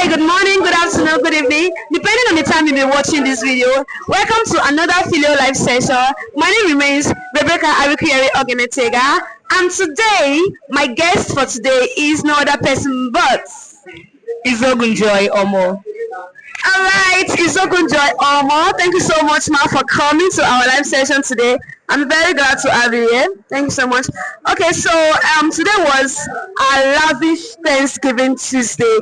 Hi, good morning, good afternoon, good evening, depending on the time you've been watching this video. Welcome to another Filio Live session. My name remains Rebecca Arikuyeri Ogenetega, and today, my guest for today is no other person but Izogunjoy Omo. Alright, Izogunjoy Omo. Thank you so much, Ma, for coming to our live session today. I'm very glad to have you here. Thank you so much. Okay, so today was our lavish Thanksgiving Tuesday,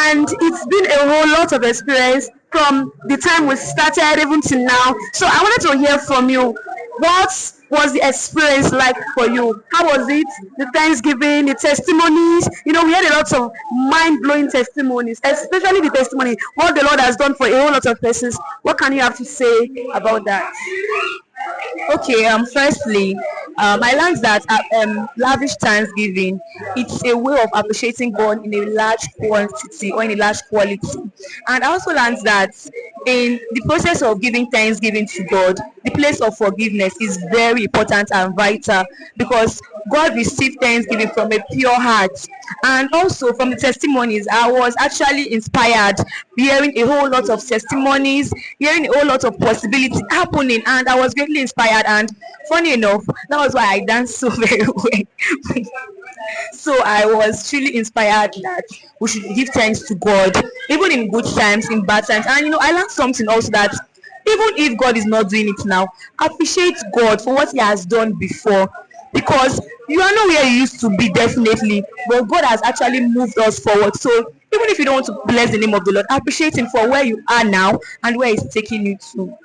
and it's been a whole lot of experience from the time we started even to now. So I wanted to hear from you. What was the experience like for you? How was it? The Thanksgiving, the testimonies. You know, we had a lot of mind-blowing testimonies, especially the testimony what the Lord has done for a whole lot of persons. What can you have to say about that? Okay, firstly, I learned that lavish Thanksgiving, it's a way of appreciating God in a large quantity or in a large quality. And I also learned that in the process of giving thanksgiving to God, the place of forgiveness is very important and vital because God received thanksgiving from a pure heart. And also from the testimonies, I was actually inspired hearing a whole lot of testimonies, hearing a whole lot of possibility happening, and I was greatly inspired. And funny enough, that was why I danced so very well. So I was truly inspired that we should give thanks to God, even in good times, in bad times. And I learned something also that even if God is not doing it now, appreciate God for what He has done before. Because you are not where you used to be, definitely, but God has actually moved us forward. So even if you don't want to bless the name of the Lord, appreciate Him for where you are now and where He's taking you to.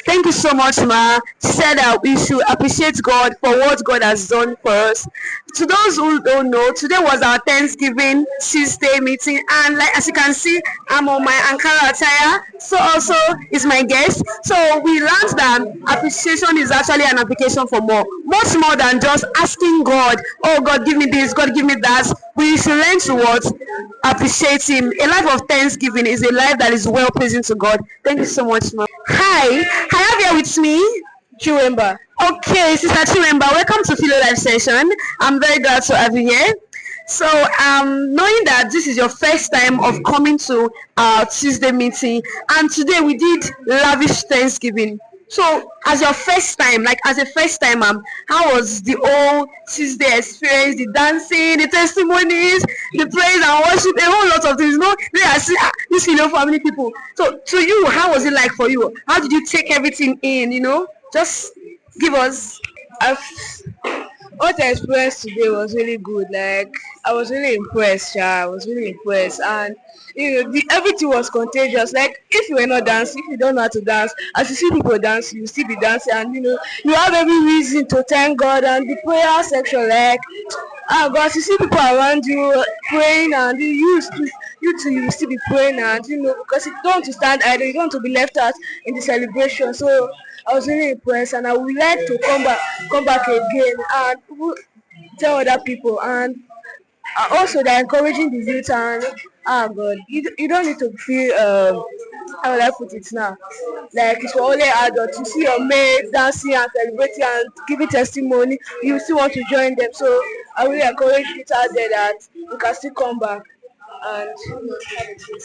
Thank you so much, Ma. She said that we should appreciate God for what God has done for us. To those who don't know, today was our Thanksgiving Tuesday meeting, and like as you can see, I'm on my Ankara attire. So also is my guest. So we learned that appreciation is actually an application for more, much more than just asking God, "Oh God, give me this, God, give me that." We should learn to what? Appreciate Him. A life of thanksgiving is a life that is well pleasing to God. Thank you so much, Ma. Hi, I have here with me Chiwemba. Okay, Sister Chiwemba, welcome to Philo Live Session. I'm very glad to have you here. So, knowing that this is your first time of coming to our Tuesday meeting, and today we did lavish Thanksgiving. So, as your first time, like as a first time, how was the whole Tuesday experience? The dancing, the testimonies, the praise and worship, a whole lot of things. You know, they are these Philo family people. So, to you, how was it like for you? How did you take everything in? You know, just give us. What I experienced today was really good. Like I was really impressed. Yeah, I was really impressed, and everything was contagious. Like if you were not dancing, if you don't know how to dance, as you see people dance, you still be dancing, and you have every reason to thank God. And the prayer section, like God, you see people around you praying, and you will still be praying, and because you don't want to stand idle, you don't want to be left out in the celebration. So I was really impressed, and I would like to come back again and tell other people. And also they're encouraging the youth, and God, you don't need to feel how will I put it now? Like it's for only adults. You see your mates dancing and celebrating and giving testimony, you still want to join them. So I really encourage you out there that you can still come back. And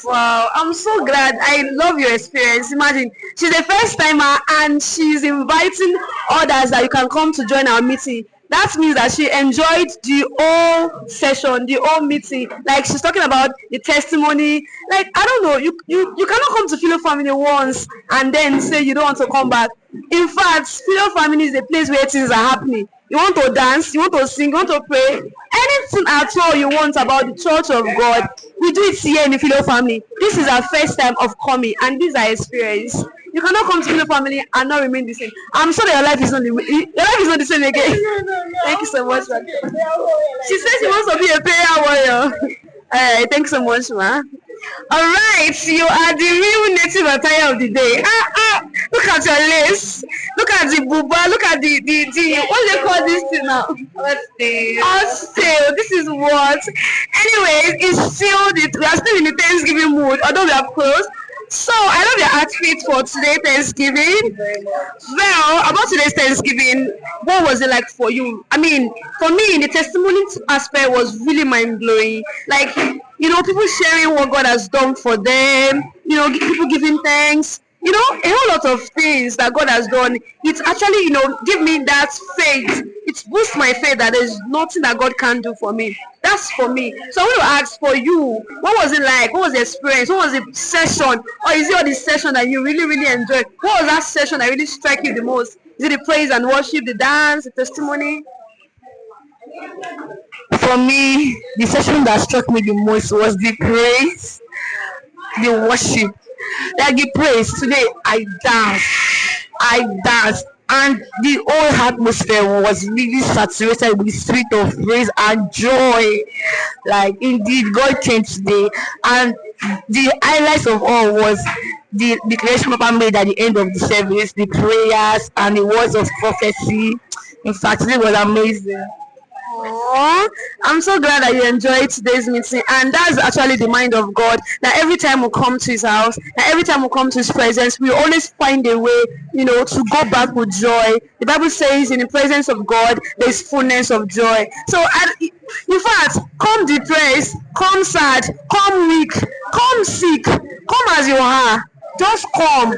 Wow, I'm so glad. I love your experience. Imagine, she's a first timer and she's inviting others that you can come to join our meeting. That means that she enjoyed the whole session, the whole meeting. Like she's talking about the testimony. Like I don't know, you cannot come to Philo family once and then say you don't want to come back. In fact, Philo family is a place where things are happening. You want to dance, you want to sing, you want to pray, anything at all you want about the church of God, we do it here in the Philo family. This is our first time of coming, and this is our experience. You cannot come to Philo family and not remain the same. I'm sure that your life is not the same again. Thank you so much, man. She says she wants to be a prayer warrior. All right, thanks so much, ma. All right, you are the real native attire of the day. Look at your lace. Look at the buba. Look at the what do they call this thing now? Oxtail. This is what. Anyways, we are still in the Thanksgiving mood, although we are close. So I love your outfit for today Thanksgiving. Well, about today's Thanksgiving, what was it like for you? I mean, for me, the testimony aspect was really mind blowing. Like People sharing what God has done for them, people giving thanks, a whole lot of things that God has done. It's actually, give me that faith. It boosts my faith that there's nothing that God can do for me. That's for me. So I want to ask for you, what was it like? What was the experience? What was the session? Or is it all the session that you really, really enjoyed? What was that session that really struck you the most? Is it the praise and worship, the dance, the testimony? For me, the session that struck me the most was the praise, the worship. Like the praise today, I danced, and the whole atmosphere was really saturated with the spirit of praise and joy. Like indeed, God came today, and the highlights of all was the declaration Papa made at the end of the service, the prayers and the words of prophecy. In fact, it was amazing. Aw, I'm so glad that you enjoyed today's meeting, and that's actually the mind of God. That every time we come to His house, that every time we come to His presence, we always find a way, to go back with joy. The Bible says, in the presence of God, there's fullness of joy. So, in fact, come depressed, come sad, come weak, come sick, come as you are. Just come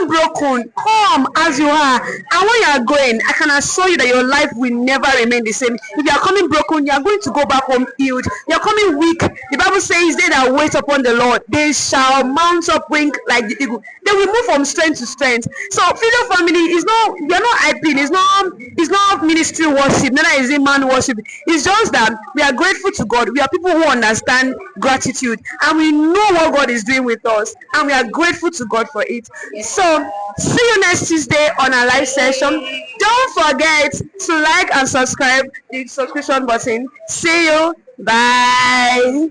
broken, come as you are. And when you are going, I can assure you that your life will never remain the same. If you are coming broken, you are going to go back home healed. You are coming weak. The Bible says, they that wait upon the Lord, they shall mount up wing like the eagle. They will move from strength to strength. So, Freedom Family is not, we are not hyping, it's not ministry worship, neither is it man worship. It's just that we are grateful to God. We are people who understand gratitude, and we know what God is doing with us, and we are grateful to God for it. So, see you next Tuesday on our live session. Don't forget to like and subscribe, the subscription button. See you. Bye.